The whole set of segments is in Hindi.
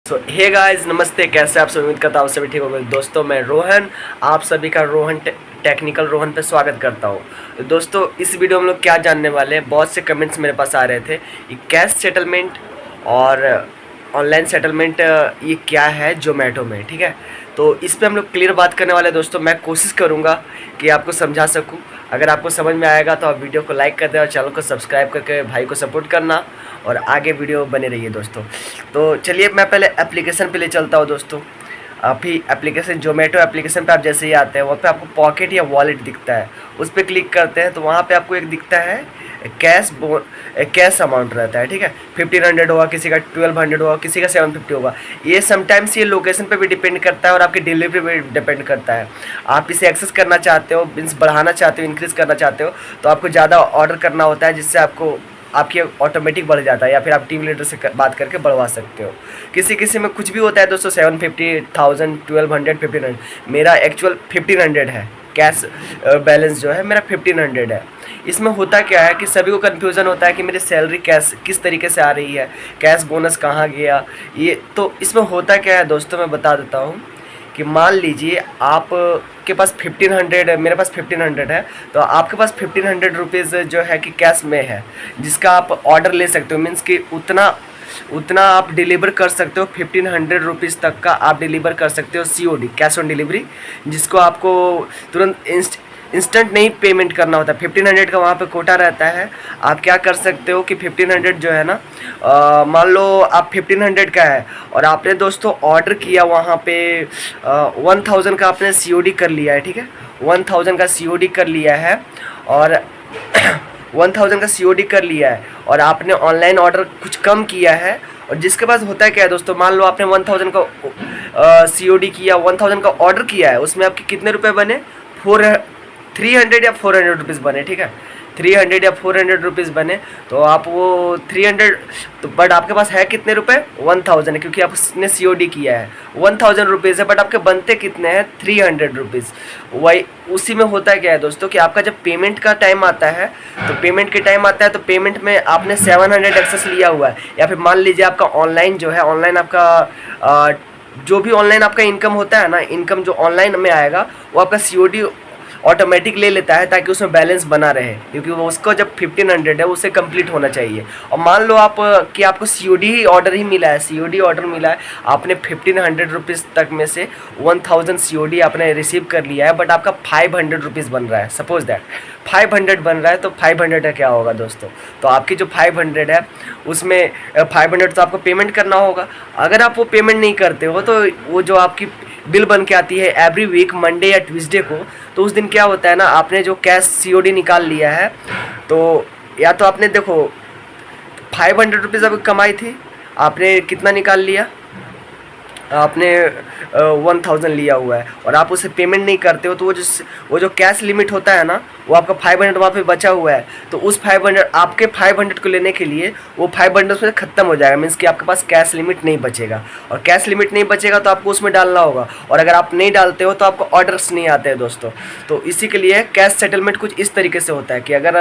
हे गाइस, नमस्ते। कैसे आप सब? उम्मीद करता हूँ आप सभी ठीक होंगे। दोस्तों, मैं रोहन, आप सभी का टेक्निकल रोहन पे स्वागत करता हूँ। तो दोस्तों, इस वीडियो में हम लोग क्या जानने वाले हैं, बहुत से कमेंट्स मेरे पास आ रहे थे। ये कैश सेटलमेंट और ऑनलाइन सेटलमेंट ये क्या है जोमेटो में, ठीक है। तो इस पे हम लोग क्लियर बात करने वाले हैं। दोस्तों, मैं कोशिश करूँगा कि आपको समझा सकूँ। अगर आपको समझ में आएगा तो आप वीडियो को लाइक कर दें और चैनल को सब्सक्राइब करके भाई को सपोर्ट करना और आगे वीडियो बने रहिए दोस्तों। तो चलिए, मैं पहले एप्लीकेशन पे ले चलता हूँ दोस्तों। आप ही एप्लीकेशन जोमेटो एप्लीकेशन पे आप जैसे ही आते हैं, वहाँ पे आपको पॉकेट या वॉलेट दिखता है, उस पर क्लिक करते हैं तो वहाँ पे आपको एक दिखता है कैश अमाउंट रहता है, ठीक है। 1500 होगा, किसी का 1200 होगा, किसी का 750 होगा। ये समटाइम्स ये लोकेशन पे भी डिपेंड करता है और आपकी डिलीवरी पे भी डिपेंड करता है। आप इसे एक्सेस करना चाहते हो, मीन्स बढ़ाना चाहते हो, इंक्रीज़ करना चाहते हो, तो आपको ज़्यादा ऑर्डर करना होता है, जिससे आपको आपकी ऑटोमेटिक बढ़ जाता है, या फिर आप टीम लीडर से बात करके बढ़वा सकते हो। किसी किसी में कुछ भी होता है दोस्तों, 750, 1000, 1200, 1500। मेरा एक्चुअल 1500 है। कैश बैलेंस जो है मेरा 1500 है। इसमें होता क्या है कि सभी को कन्फ्यूज़न होता है कि मेरी सैलरी कैश किस तरीके से आ रही है, कैश बोनस कहाँ गया। ये तो इसमें होता क्या है दोस्तों, मैं बता देता हूँ कि मान लीजिए आप के पास 1500 है, मेरे पास 1500 है, तो आपके पास 1500 रुपीज़ जो है कि कैश में है, जिसका आप ऑर्डर ले सकते हो। मीन्स कि उतना आप डिलीवर कर सकते हो। 1500 रुपीज़ तक का आप डिलीवर कर सकते हो COD, कैश ऑन डिलीवरी, जिसको आपको तुरंत इंस्टेंट नहीं पेमेंट करना होता। 1500 का वहाँ पे कोटा रहता है। आप क्या कर सकते हो कि 1500 जो है ना, मान लो आप 1500 का है और आपने दोस्तों ऑर्डर किया वहाँ पे 1000 का आपने COD कर लिया है, ठीक है। 1000 का COD कर लिया है और 1000 का COD कर लिया है और आपने ऑनलाइन ऑर्डर कुछ कम किया है। और जिसके पास होता है क्या है दोस्तों, मान लो आपने 1000 का COD किया, 1000 का ऑर्डर किया है, उसमें आपके कितने रुपए बने? 300 या 400 रुपीज़ बने, ठीक है। 300 या 400 रुपीज़ बने, तो आप वो 300 तो, बट आपके पास है कितने रुपए? 1000 है, क्योंकि आपने COD किया है। 1000 रुपीज़ है, बट आपके बनते कितने हैं? 300 रुपीज़। वही उसी में होता है क्या है दोस्तों कि आपका जब पेमेंट का टाइम आता है, तो पेमेंट के टाइम आता है तो पेमेंट में आपने 700 एक्सेस लिया हुआ है, या फिर मान लीजिए आपका ऑनलाइन जो है, ऑनलाइन आपका जो भी ऑनलाइन आपका इनकम होता है ना, इनकम जो ऑनलाइन में आएगा वो आपका COD ऑटोमेटिक ले लेता है, ताकि उसमें बैलेंस बना रहे, क्योंकि वो उसको जब 1500 है उसे कंप्लीट होना चाहिए। और मान लो आप कि आपको COD ऑर्डर ही मिला है, COD ऑर्डर मिला है, आपने 1500 रुपीज़ तक में से 1000 COD आपने रिसीव कर लिया है, बट आपका 500 रुपीज़ बन रहा है। सपोज दैट 500 बन रहा है, तो 500 का क्या होगा दोस्तों? तो आपकी जो 500 है उसमें 500 तो आपको पेमेंट करना होगा। अगर आप वो पेमेंट नहीं करते हो तो वो जो आपकी बिल बन के आती है एवरी वीक मंडे या ट्यूसडे को, तो उस दिन क्या होता है ना, आपने जो कैश COD निकाल लिया है, तो या तो आपने देखो 500 रुपीज़ अभी कमाई थी, आपने कितना निकाल लिया? आपने 1000 लिया हुआ है और आप उसे पेमेंट नहीं करते हो, तो वो जो कैश लिमिट होता है ना, वो आपका 500 वहाँ पे बचा हुआ है। तो उस 500 आपके 500 को लेने के लिए वो 500 उसमें ख़त्म हो जाएगा। मीन्स कि आपके पास कैश लिमिट नहीं बचेगा, और कैश लिमिट नहीं बचेगा तो आपको उसमें डालना होगा, और अगर आप नहीं डालते हो तो आपको ऑर्डर्स नहीं आते हैं दोस्तों। तो इसी के लिए कैश सेटलमेंट कुछ इस तरीके से होता है कि अगर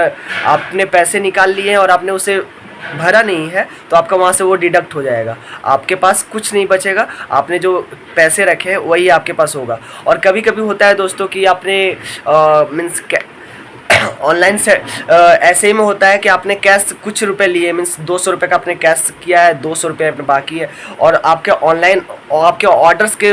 आपने पैसे निकाल लिए हैं और आपने उसे भरा नहीं है, तो आपका वहाँ से वो डिडक्ट हो जाएगा, आपके पास कुछ नहीं बचेगा। आपने जो पैसे रखे हैं वही आपके पास होगा। और कभी कभी होता है दोस्तों कि आपने मीन्स ऑनलाइन से ऐसे ही में होता है कि आपने कैश कुछ रुपए लिए, मीन्स 200 रुपये का आपने कैश किया है, 200 रुपये अपने बाकी है, और आपके ऑनलाइन आपके ऑर्डर्स के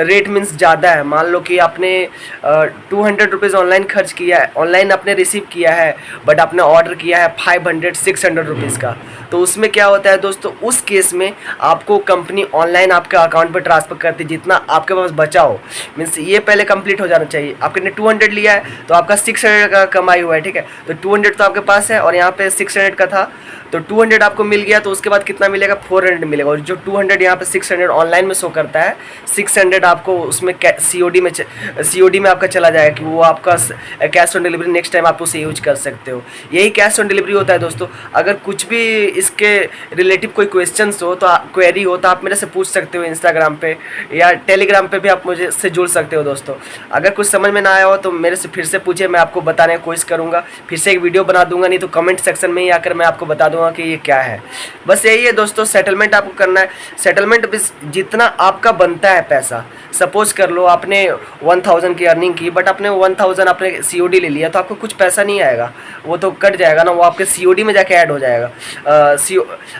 रेट मीन्स ज़्यादा है। मान लो कि आपने 200 रुपीज़ ऑनलाइन खर्च किया है, ऑनलाइन आपने रिसीव किया है, बट आपने ऑर्डर किया है 500 600 रुपीज़ का। तो उसमें क्या होता है दोस्तों, उस केस में आपको कंपनी ऑनलाइन आपके अकाउंट पर ट्रांसफ़र करती है जितना आपके पास बचा हो। मीन्स ये पहले कंप्लीट हो जाना चाहिए। आपने 200 लिया है तो आपका 600 का कमाई हुआ है, ठीक है। तो 200 तो आपके पास है और यहाँ पे 600 का था, तो 200 आपको मिल गया, तो उसके बाद कितना मिलेगा? 400 मिलेगा। और जो 200 यहाँ पे 600 ऑनलाइन में शो करता है, 600 आपको उसमें COD में आपका चला जाएगा, कि वो आपका cash on delivery next time आप उसे यूज कर सकते हो। यही कैश ऑन डिलीवरी होता है दोस्तों। अगर कुछ भी इसके रिलेटिव कोई क्वेश्चंस हो, तो क्वेरी हो, तो आप मेरे से पूछ सकते हो इंस्टाग्राम पे या टेलीग्राम पे भी आप मुझे से जुड़ सकते हो दोस्तों। अगर कुछ समझ में ना आया हो तो मेरे से फिर से पूछिए, मैं आपको बताने की कोशिश करूँगा, फिर से एक वीडियो बना दूंगा, नहीं तो कमेंट सेक्शन में ही आकर मैं आपको बता दूंगा कि ये क्या है। बस यही है दोस्तों, सेटलमेंट आपको करना है। सेटलमेंट जितना आपका बनता है पैसा, सपोज कर लो आपने 1000 की अर्निंग की, बट आपने 1000 आपने COD ले लिया, तो आपको कुछ पैसा नहीं आएगा, वो तो कट जाएगा ना, वो आपके COD में जाके ऐड हो जाएगा।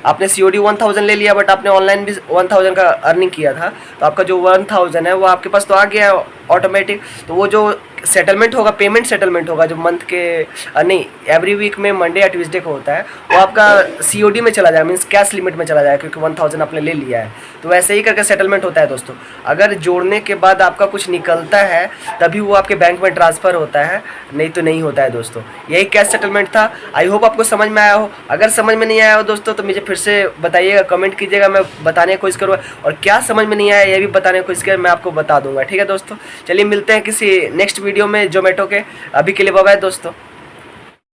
आपने COD 1000 ले लिया, बट आपने ऑनलाइन भी 1000 का अर्निंग किया था, तो आपका जो 1000 है वो आपके पास तो आ गया ऑटोमेटिक। तो वो जो सेटलमेंट होगा, पेमेंट सेटलमेंट होगा, जो मंथ के नहीं, एवरी वीक में मंडे या ट्यूसडे को होता है, वो आपका COD में चला जाएगा, मीन्स कैश लिमिट में चला जाएगा, क्योंकि 1000 आपने ले लिया है। तो वैसे ही करके सेटलमेंट होता है दोस्तों। अगर जोड़ने के बाद आपका कुछ निकलता है तभी वो आपके बैंक में ट्रांसफ़र होता है, नहीं तो नहीं होता है दोस्तों। यही कैश सेटलमेंट था। आई होप आपको समझ में आया हो। अगर समझ में नहीं आया हो दोस्तों तो मुझे फिर से बताइएगा, कमेंट कीजिएगा, मैं बताने की कोशिश करूँगा, और क्या समझ में नहीं आया ये भी बताने की कोशिश करें, मैं आपको बता दूँगा। ठीक है दोस्तों, चलिए मिलते हैं किसी नेक्स्ट वीडियो में जोमेटो के। अभी के लिए बाय बाय दोस्तों।